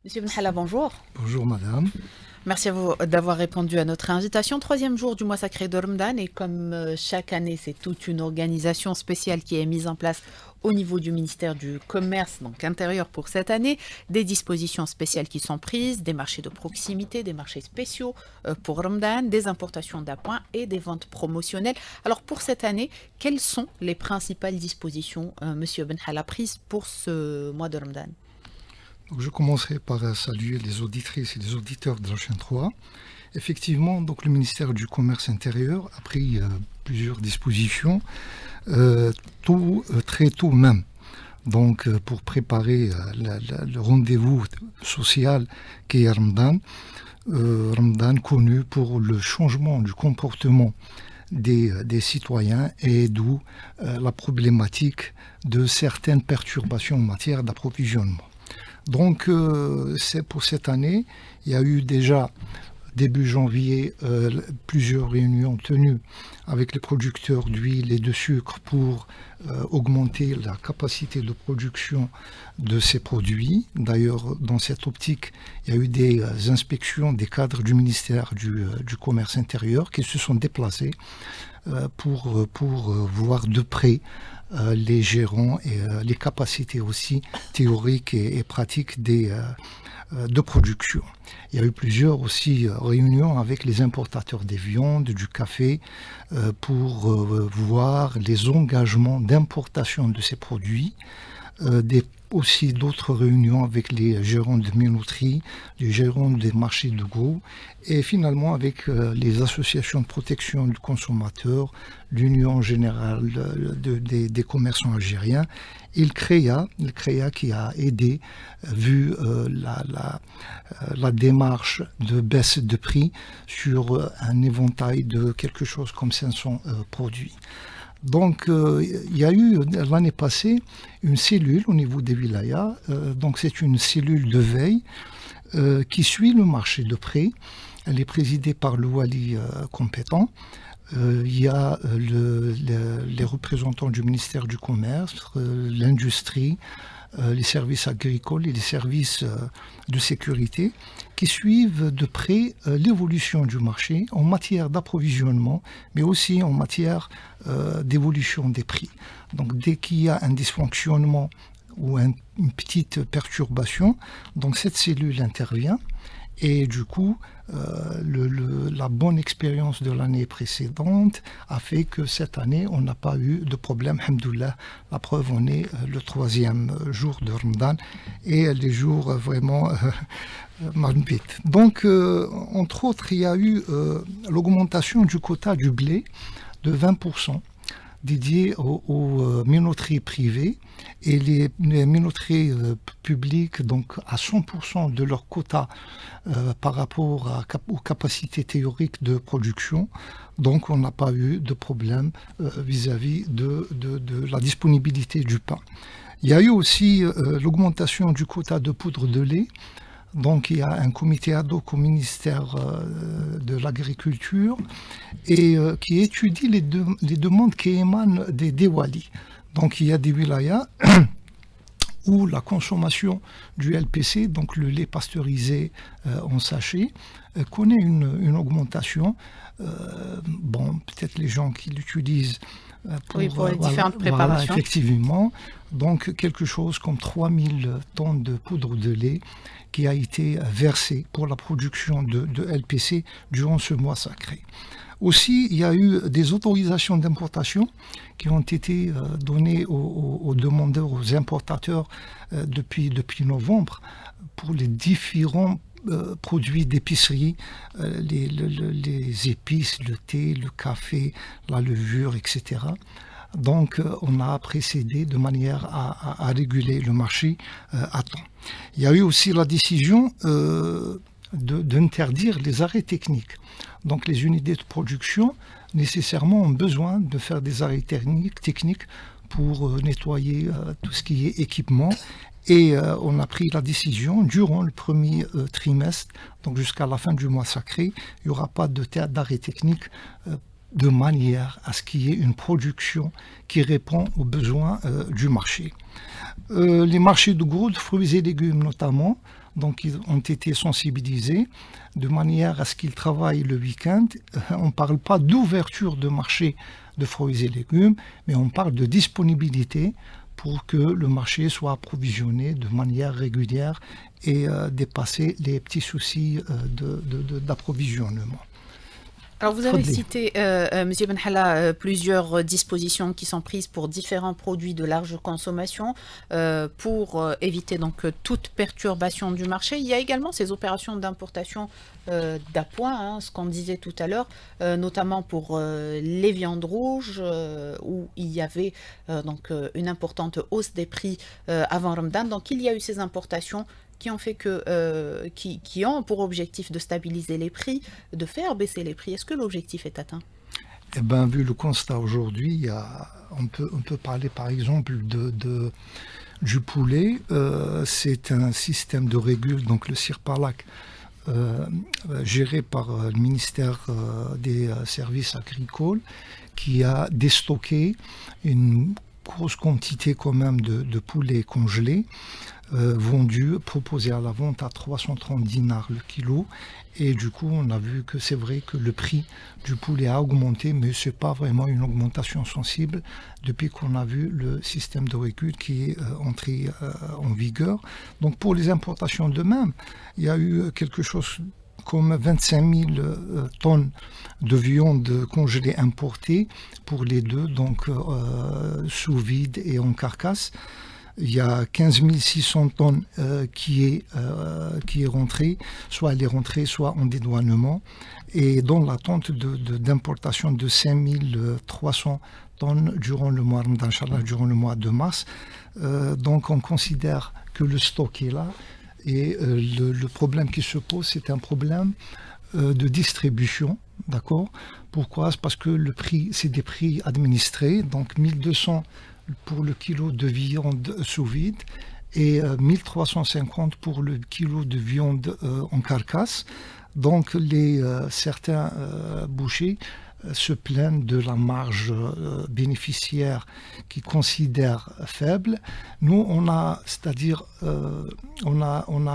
Monsieur Benhalla, bonjour. Bonjour madame. Merci à vous d'avoir répondu à notre invitation. Troisième jour du mois sacré de Ramadan et comme chaque année, c'est toute une organisation spéciale qui est mise en place au niveau du ministère du Commerce, donc intérieur pour cette année, des dispositions spéciales qui sont prises, des marchés de proximité, des marchés spéciaux pour Ramadan, des importations d'appoint et des ventes promotionnelles. Alors pour cette année, quelles sont les principales dispositions, Monsieur Benhalla, prises pour ce mois de Ramadan? Donc, je commencerai par saluer les auditrices et les auditeurs de la chaîne 3. Effectivement, donc, le ministère du Commerce intérieur a pris plusieurs dispositions, très tôt même. Donc, pour préparer le rendez-vous social qui est Ramadan, Ramadan connu pour le changement du comportement des citoyens et d'où la problématique de certaines perturbations en matière d'approvisionnement. Donc, c'est pour cette année, il y a eu déjà début janvier plusieurs réunions tenues avec les producteurs d'huile et de sucre pour augmenter la capacité de production de ces produits. D'ailleurs, dans cette optique, il y a eu des inspections des cadres du ministère du Commerce intérieur qui se sont déplacés pour voir de près les gérants et les capacités aussi théoriques et pratiques de production. Il y a eu plusieurs aussi réunions avec les importateurs des viandes, du café, pour voir les engagements d'importation de ces produits, aussi d'autres réunions avec les gérants de minoterie, les gérants des marchés de gros, et finalement avec les associations de protection du consommateur, l'Union générale des commerçants algériens, et le CREA qui a aidé, vu la démarche de baisse de prix sur un éventail de quelque chose comme 500 produits. Donc, il y a eu l'année passée une cellule au niveau des wilayas. Donc, c'est une cellule de veille qui suit le marché de près. Elle est présidée par le wali compétent. Il y a les représentants du ministère du Commerce, l'industrie, les services agricoles et les services de sécurité qui suivent de près l'évolution du marché en matière d'approvisionnement, mais aussi en matière d'évolution des prix. Donc dès qu'il y a un dysfonctionnement ou une petite perturbation, donc cette cellule intervient. Et du coup, la bonne expérience de l'année précédente a fait que cette année, on n'a pas eu de problème. Alhamdoulilah, la preuve, on est le troisième jour de Ramadan et les jours vraiment marnbit. Donc, entre autres, il y a eu l'augmentation du quota du blé de 20%. Dédié aux minoteries privées et les minoteries publiques, donc à 100% de leur quota par rapport aux capacités théoriques de production. Donc on n'a pas eu de problème vis-à-vis de la disponibilité du pain. Il y a eu aussi l'augmentation du quota de poudre de lait. Donc il y a un comité ad hoc au ministère de l'Agriculture et qui étudie les demandes qui émanent des walis. Donc il y a des wilayas où la consommation du LPC, donc le lait pasteurisé en sachet, connaît une augmentation. Bon, peut-être les gens qui l'utilisent Pour les différentes voilà, préparations. effectivement. Donc quelque chose comme 3000 tonnes de poudre de lait qui a été versée pour la production de LPC durant ce mois sacré. Aussi, il y a eu des autorisations d'importation qui ont été données aux demandeurs, aux importateurs depuis novembre pour les différents produits d'épicerie, les épices, le thé, le café, la levure, etc. Donc, on a précédé de manière à réguler le marché à temps. Il y a eu aussi la décision d'interdire les arrêts techniques. Donc, les unités de production, nécessairement, ont besoin de faire des arrêts techniques pour nettoyer tout ce qui est équipement. Et on a pris la décision, durant le premier trimestre, donc jusqu'à la fin du mois sacré, il n'y aura pas d'arrêt technique de manière à ce qu'il y ait une production qui répond aux besoins du marché. Les marchés de gros, de fruits et légumes notamment, Donc ils ont été sensibilisés de manière à ce qu'ils travaillent le week-end. On ne parle pas d'ouverture de marché de fruits et légumes, mais on parle de disponibilité pour que le marché soit approvisionné de manière régulière et dépasser les petits soucis d'approvisionnement. Alors, vous avez cité, Monsieur Benhalla, plusieurs dispositions qui sont prises pour différents produits de large consommation pour éviter donc toute perturbation du marché. Il y a également ces opérations d'importation d'appoint, ce qu'on disait tout à l'heure, notamment pour les viandes rouges, où il y avait donc une importante hausse des prix avant Ramadan. Donc, il y a eu ces importations qui ont fait qui ont pour objectif de stabiliser les prix, de faire baisser les prix. Est-ce que l'objectif est atteint? Eh bien, vu le constat aujourd'hui, on peut parler par exemple du poulet. C'est un système de régule, donc le CIRPALAC, géré par le ministère des services agricoles, qui a déstocké une grosse quantité quand même de poulet congelé, proposé à la vente à 330 dinars le kilo. Et du coup, on a vu que c'est vrai que le prix du poulet a augmenté, mais ce n'est pas vraiment une augmentation sensible depuis qu'on a vu le système de recul qui est entré en vigueur. Donc pour les importations de même, il y a eu quelque chose comme 25 000 tonnes de viande congelée importée pour les deux, donc sous vide et en carcasse. Il y a 15 600 tonnes qui est rentrée, soit elle est rentrée, soit en dédouanement, et dans l'attente d'importation de 5 300 tonnes durant le mois Ramadan, Inch'Allah, durant le mois de mars. Donc on considère que le stock est là, et le problème qui se pose, c'est un problème de distribution, d'accord? Pourquoi? C'est parce que le prix, c'est des prix administrés, donc 1200 pour le kilo de viande sous vide et 1350 pour le kilo de viande en carcasse. Donc certains bouchers se plaignent de la marge bénéficiaire qu'ils considèrent faible. Nous, on a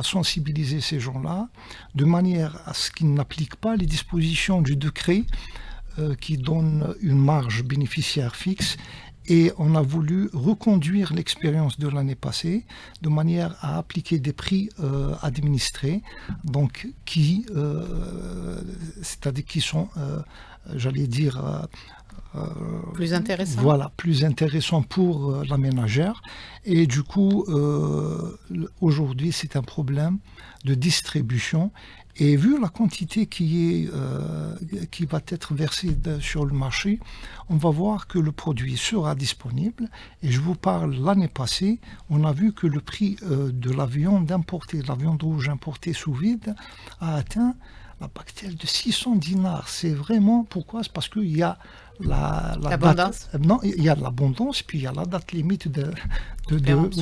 sensibilisé ces gens-là de manière à ce qu'ils n'appliquent pas les dispositions du décret qui donne une marge bénéficiaire fixe. Et on a voulu reconduire l'expérience de l'année passée de manière à appliquer des prix administrés, donc c'est-à-dire qui sont, j'allais dire, plus intéressants. Voilà, plus intéressants pour la ménagère. Et du coup, aujourd'hui, c'est un problème de distribution. Et vu la quantité qui va être versée sur le marché, on va voir que le produit sera disponible. Et je vous parle, l'année passée, on a vu que le prix de la viande importée, la viande rouge importée sous vide, a atteint la bagatelle de 600 dinars. C'est vraiment, pourquoi? C'est parce qu'il y a l'abondance. Non, il y a l'abondance, puis il y a la date limite de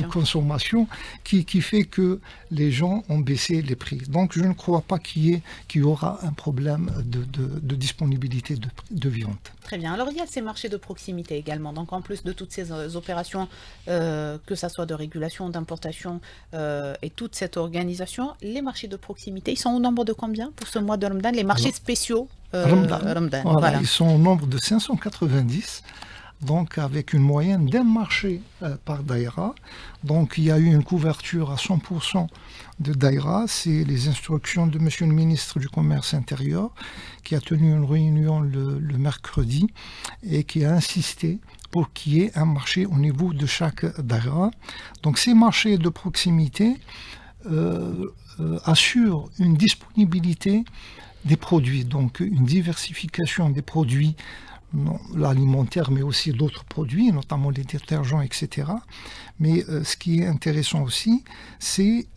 consommation qui fait que les gens ont baissé les prix. Donc je ne crois pas qu'il y aura un problème de disponibilité de viande. Très bien. Alors il y a ces marchés de proximité également. Donc en plus de toutes ces opérations, que ça soit de régulation, d'importation et toute cette organisation, les marchés de proximité, ils sont au nombre de combien pour ce mois de Ramadan? Les marchés spéciaux Ramadan. Voilà. Ils sont au nombre de 590, donc avec une moyenne d'un marché par daïra. Donc il y a eu une couverture à 100% de daïra. C'est les instructions de Monsieur le ministre du Commerce intérieur qui a tenu une réunion le mercredi et qui a insisté pour qu'il y ait un marché au niveau de chaque daïra. Donc ces marchés de proximité assurent une disponibilité des produits, donc une diversification des produits l'alimentaire, mais aussi d'autres produits, notamment les détergents, etc. Mais ce qui est intéressant aussi, c'est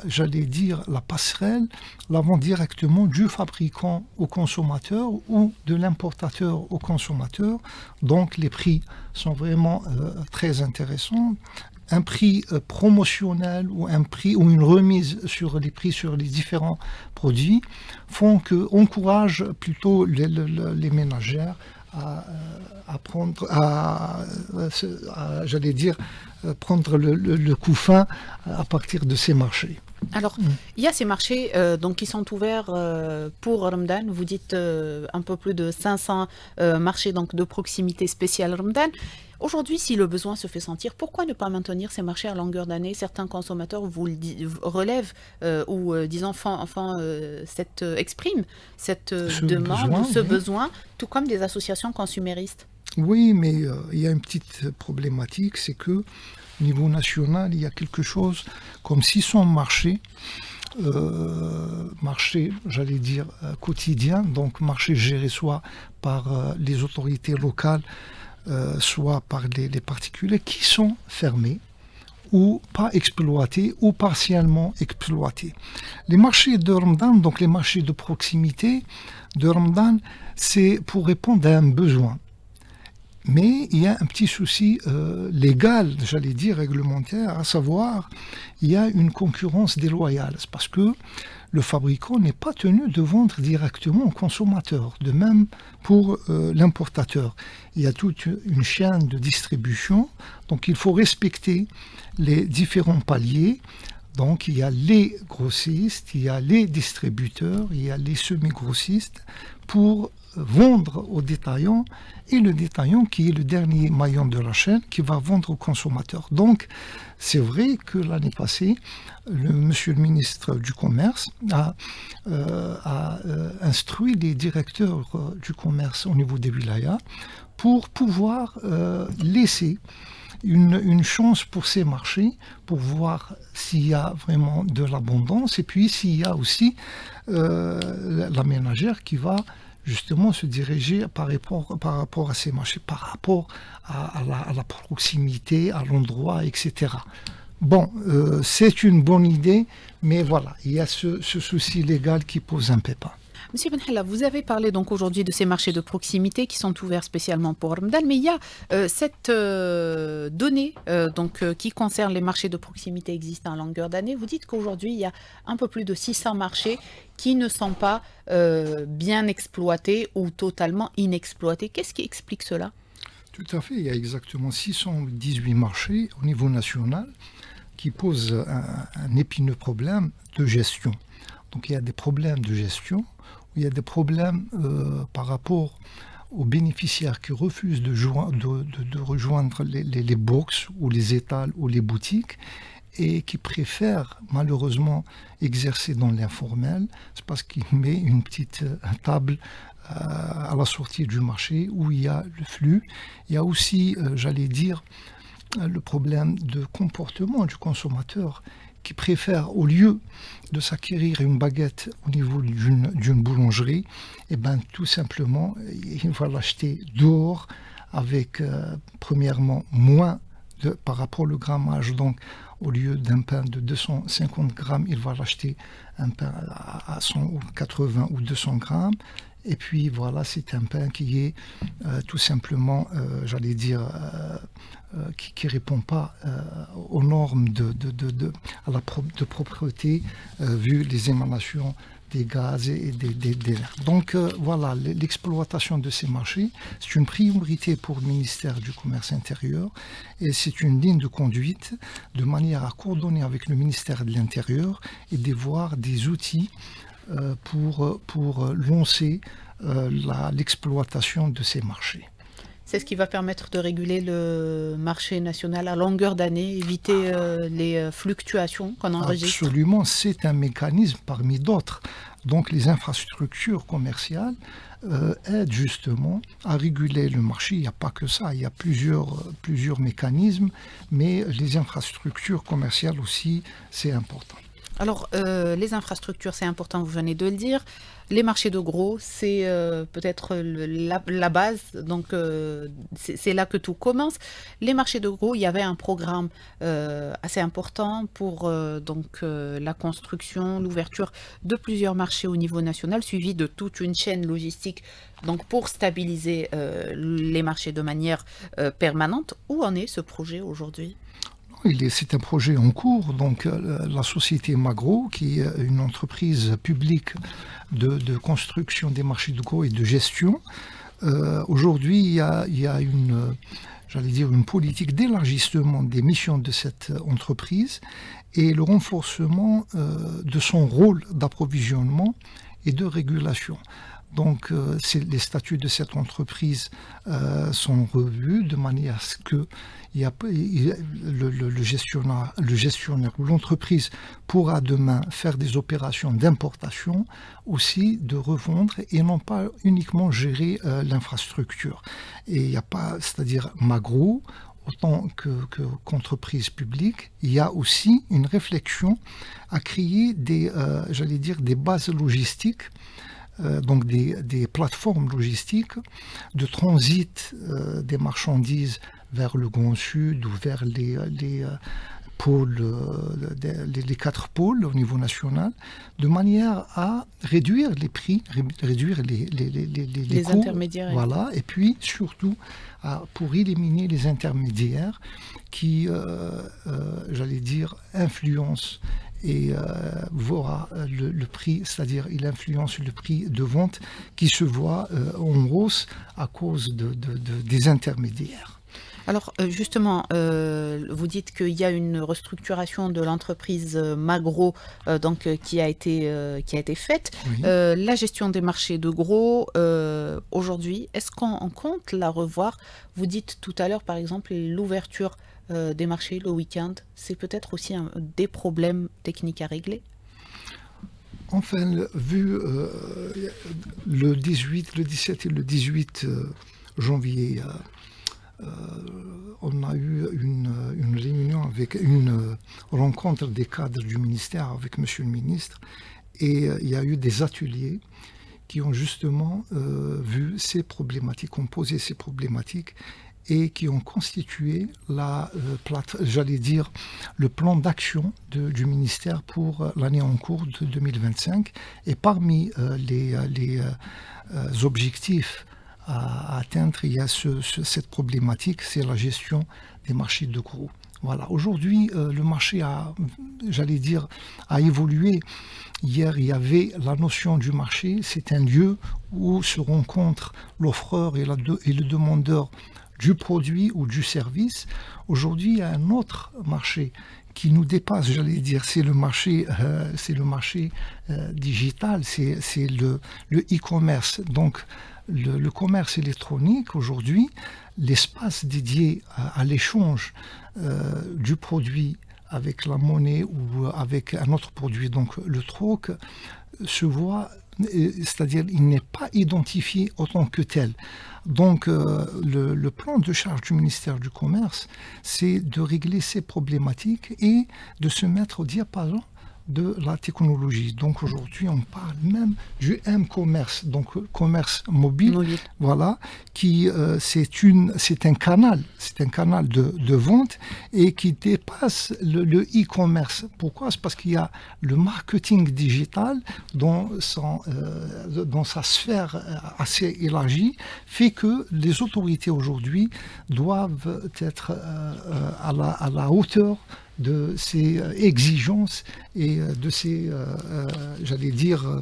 j'allais dire, la passerelle, la vente directement du fabricant au consommateur ou de l'importateur au consommateur. Donc les prix sont vraiment très intéressants. Un prix promotionnel ou un prix ou une remise sur les prix sur les différents produits encourage plutôt les ménagères à j'allais dire, prendre le coup fin à partir de ces marchés. Alors, il y a ces marchés donc, qui sont ouverts pour Ramadan. Vous dites un peu plus de 500 marchés donc, de proximité spéciale Ramadan. Aujourd'hui, si le besoin se fait sentir, pourquoi ne pas maintenir ces marchés à longueur d'année? Certains consommateurs vous le relèvent ou disons expriment cette Ce demande ou besoin, ce oui. besoin, tout comme des associations consuméristes. Oui, mais il y a une petite problématique, c'est que au niveau national, il y a quelque chose comme 600 marchés, marchés, j'allais dire, quotidiens, donc marchés gérés soit par les autorités locales, soit par les particuliers, qui sont fermés ou pas exploités ou partiellement exploités. Les marchés de Ramadan, donc les marchés de proximité de Ramadan, c'est pour répondre à un besoin. Mais il y a un petit souci légal, j'allais dire réglementaire, à savoir, il y a une concurrence déloyale. C'est parce que le fabricant n'est pas tenu de vendre directement au consommateur. De même pour l'importateur. Il y a toute une chaîne de distribution, donc il faut respecter les différents paliers. Donc il y a les grossistes, il y a les distributeurs, il y a les semi-grossistes pour vendre aux détaillants et le détaillant qui est le dernier maillon de la chaîne qui va vendre aux consommateurs. Donc c'est vrai que l'année passée, monsieur le ministre du Commerce a instruit les directeurs du commerce au niveau des wilayas pour pouvoir laisser une chance pour ces marchés, pour voir s'il y a vraiment de l'abondance, et puis s'il y a aussi la ménagère qui va justement se diriger par rapport à ces marchés, par rapport à la proximité, à l'endroit, etc. Bon, c'est une bonne idée, mais voilà, il y a ce souci légal qui pose un pépin. Monsieur Benhella, vous avez parlé donc aujourd'hui de ces marchés de proximité qui sont ouverts spécialement pour Ramadan, mais il y a cette donnée qui concerne les marchés de proximité existants à longueur d'année. Vous dites qu'aujourd'hui, il y a un peu plus de 600 marchés qui ne sont pas bien exploités ou totalement inexploités. Qu'est-ce qui explique cela? Tout à fait, il y a exactement 618 marchés au niveau national qui posent un épineux problème de gestion. Donc il y a des problèmes de gestion, il y a des problèmes par rapport aux bénéficiaires qui refusent de rejoindre les box ou les étals ou les boutiques et qui préfèrent malheureusement exercer dans l'informel. C'est parce qu'ils mettent une petite table à la sortie du marché où il y a le flux. Il y a aussi, j'allais dire, le problème de comportement du consommateur qui préfère, au lieu de s'acquérir une baguette au niveau d'une boulangerie, et ben, tout simplement, il va l'acheter dehors avec, premièrement, moins par rapport au grammage. Donc, au lieu d'un pain de 250 grammes, il va l'acheter un pain à 180 ou 200 grammes. Et puis voilà, c'est un pain qui est tout simplement, j'allais dire, qui ne répond pas aux normes de propreté vu les émanations des gaz et des airs. Donc voilà, l'exploitation de ces marchés, c'est une priorité pour le ministère du Commerce intérieur et c'est une ligne de conduite de manière à coordonner avec le ministère de l'Intérieur et d'avoir des outils pour lancer l'exploitation de ces marchés. C'est ce qui va permettre de réguler le marché national à longueur d'année, éviter les fluctuations qu'on enregistre. Absolument, c'est un mécanisme parmi d'autres. Donc les infrastructures commerciales aident justement à réguler le marché. Il n'y a pas que ça, il y a plusieurs mécanismes, mais les infrastructures commerciales aussi, c'est important. Alors, les infrastructures, c'est important, vous venez de le dire. Les marchés de gros, c'est peut-être la base, donc c'est là que tout commence. Les marchés de gros, il y avait un programme assez important pour la construction, l'ouverture de plusieurs marchés au niveau national, suivi de toute une chaîne logistique donc pour stabiliser les marchés de manière permanente. Où en est ce projet aujourd'hui ? C'est un projet en cours, donc la société Magro, qui est une entreprise publique de construction des marchés de gros et de gestion. Aujourd'hui, il y a une j'allais dire, une politique d'élargissement des missions de cette entreprise et le renforcement de son rôle d'approvisionnement et de régulation. Donc, les statuts de cette entreprise sont revus de manière à ce que le gestionnaire ou l'entreprise pourra demain faire des opérations d'importation, aussi de revendre et non pas uniquement gérer l'infrastructure. Et il n'y a pas, c'est-à-dire Magro, autant qu'entreprise publique, il y a aussi une réflexion à créer j'allais dire, des bases logistiques, donc des plateformes logistiques de transit des marchandises vers le Grand Sud ou vers les pôles, les 4 pôles au niveau national, de manière à réduire les prix, réduire les coûts, intermédiaires. Voilà, et puis surtout pour éliminer les intermédiaires qui, j'allais dire, influencent et voit le prix, c'est-à-dire il influence le prix de vente qui se voit en hausse à cause des intermédiaires. Alors justement, vous dites qu'il y a une restructuration de l'entreprise Magro qui a été faite. Oui. La gestion des marchés de gros, aujourd'hui, est-ce qu'on compte la revoir? Vous dites tout à l'heure, par exemple, l'ouverture des marchés le week-end, c'est peut-être aussi des problèmes techniques à régler? Enfin, vu le 17 et le 18 janvier, on a eu une réunion avec une rencontre des cadres du ministère avec Monsieur le ministre, et il y a eu des ateliers qui ont justement vu ces problématiques, ont posé ces problématiques et qui ont constitué j'allais dire, le plan d'action du ministère pour l'année en cours de 2025. Et parmi les objectifs à atteindre, il y a cette problématique, c'est la gestion des marchés de gros. Voilà. Aujourd'hui, le marché j'allais dire, a évolué. Hier, il y avait la notion du marché, c'est un lieu où se rencontrent l'offreur et le demandeur du produit ou du service. Aujourd'hui, il y a un autre marché qui nous dépasse, j'allais dire, c'est le marché digital, c'est le e-commerce. Donc, le commerce électronique, aujourd'hui, l'espace dédié à l'échange du produit avec la monnaie ou avec un autre produit, donc le troc, se voit, c'est-à-dire il n'est pas identifié en tant que tel. Donc le plan de charge du ministère du Commerce, c'est de régler ces problématiques et de se mettre au diapason de la technologie. Donc aujourd'hui, on parle même du m-commerce, donc commerce mobile. Voilà, qui c'est un canal de vente et qui dépasse le e-commerce. Pourquoi? C'est parce qu'il y a le marketing digital dans sa sphère assez élargie, fait que les autorités aujourd'hui doivent être à la hauteur de ces exigences et de ces, j'allais dire,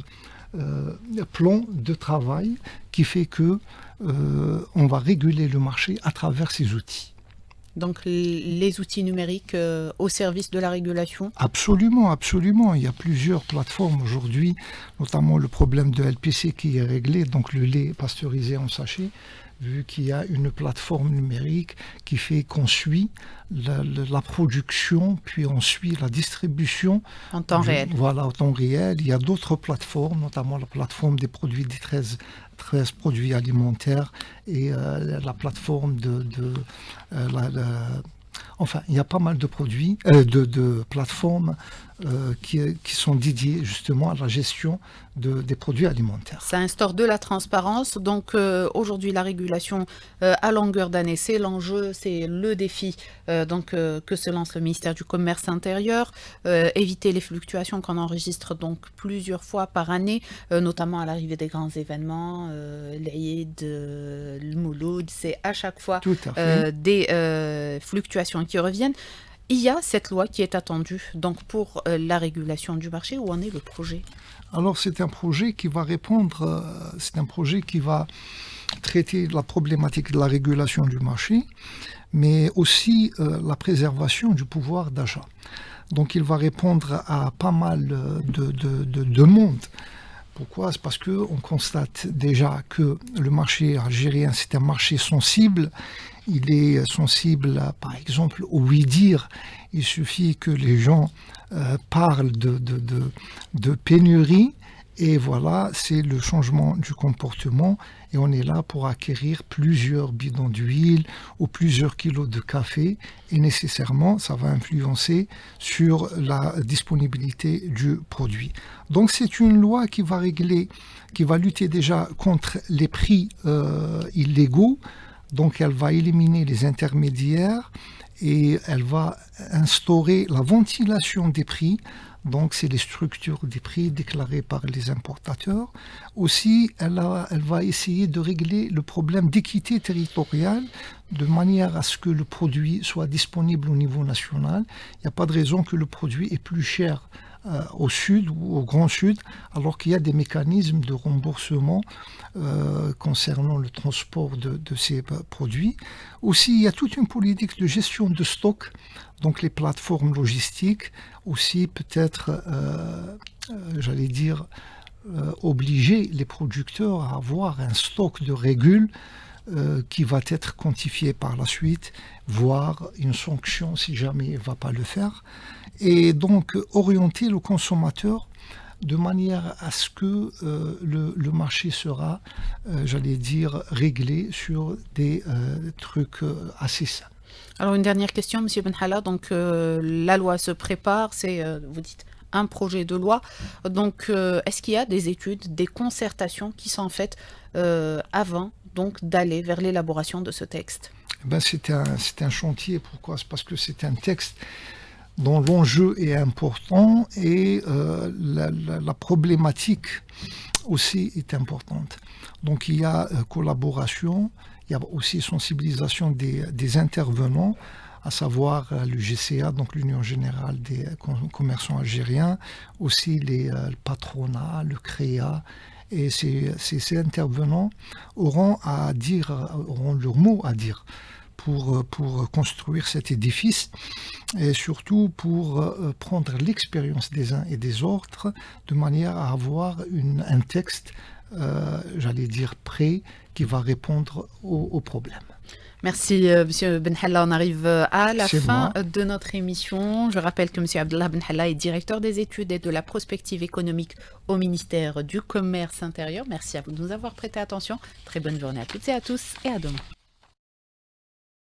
plans de travail qui fait que on va réguler le marché à travers ces outils. Donc les outils numériques au service de la régulation? Absolument, absolument. Il y a plusieurs plateformes aujourd'hui, notamment le problème de LPC qui est réglé, donc le lait pasteurisé en sachet, vu qu'il y a une plateforme numérique qui fait qu'on suit la production, puis on suit la distribution. En temps réel. Voilà, en temps réel. Il y a d'autres plateformes, notamment la plateforme des produits des 13 produits alimentaires et la plateforme enfin, il y a pas mal de produits, de plateformes qui sont dédiées justement à la gestion des produits alimentaires. Ça instaure de la transparence. Donc aujourd'hui, la régulation à longueur d'année, c'est l'enjeu, c'est le défi que se lance le ministère du Commerce intérieur. Éviter les fluctuations qu'on enregistre donc plusieurs fois par année, notamment à l'arrivée des grands événements, l'Aïd, le Mouloud, c'est à chaque fois des fluctuations qui reviennent. Il y a cette loi qui est attendue donc pour la régulation du marché. Où en est le projet? Alors c'est un projet qui va répondre, c'est un projet qui va traiter la problématique de la régulation du marché, mais aussi la préservation du pouvoir d'achat. Donc il va répondre à pas mal de demandes. Pourquoi? C'est parce qu'on constate déjà que le marché algérien, c'est un marché sensible. Il est sensible, par exemple, au oui-dire. Il suffit que les gens parlent de pénurie, et voilà, c'est le changement du comportement. Et on est là pour acquérir plusieurs bidons d'huile ou plusieurs kilos de café. Et nécessairement, ça va influencer sur la disponibilité du produit. Donc c'est une loi qui va régler, qui va lutter déjà contre les prix illégaux. Donc elle va éliminer les intermédiaires et elle va instaurer la ventilation des prix. Donc c'est les structures des prix déclarées par les importateurs. Aussi, elle va essayer de régler le problème d'équité territoriale de manière à ce que le produit soit disponible au niveau national. Il n'y a pas de raison que le produit est plus cher au sud ou au Grand Sud, alors qu'il y a des mécanismes de remboursement concernant le transport de ces produits. Aussi, il y a toute une politique de gestion de stock, donc les plateformes logistiques, aussi peut-être, j'allais dire, obliger les producteurs à avoir un stock de régules qui va être quantifié par la suite, voire une sanction si jamais il ne va pas le faire. Et donc orienter le consommateur de manière à ce que le marché sera, j'allais dire, réglé sur des trucs assez simples. Alors une dernière question, Monsieur Benhalla. Donc la loi se prépare, c'est, vous dites, un projet de loi. Donc est-ce qu'il y a des études, des concertations qui sont faites avant donc d'aller vers l'élaboration de ce texte? Ben, c'est un chantier. Pourquoi? C'est parce que c'est un texte dont l'enjeu est important et la problématique aussi est importante. Donc il y a collaboration, il y a aussi sensibilisation des intervenants, à savoir l'UGCA, donc l'Union Générale des Commerçants Algériens, aussi le patronat, le CREA. Et ces intervenants auront leur mot à dire pour construire cet édifice et surtout pour prendre l'expérience des uns et des autres de manière à avoir un texte, j'allais dire, prêt qui va répondre aux problèmes. Merci, Monsieur Benhalla. On arrive à la fin de notre émission. Je rappelle que Monsieur Abdallah Benhalla est directeur des études et de la prospective économique au ministère du Commerce intérieur. Merci à vous de nous avoir prêté attention. Très bonne journée à toutes et à tous et à demain.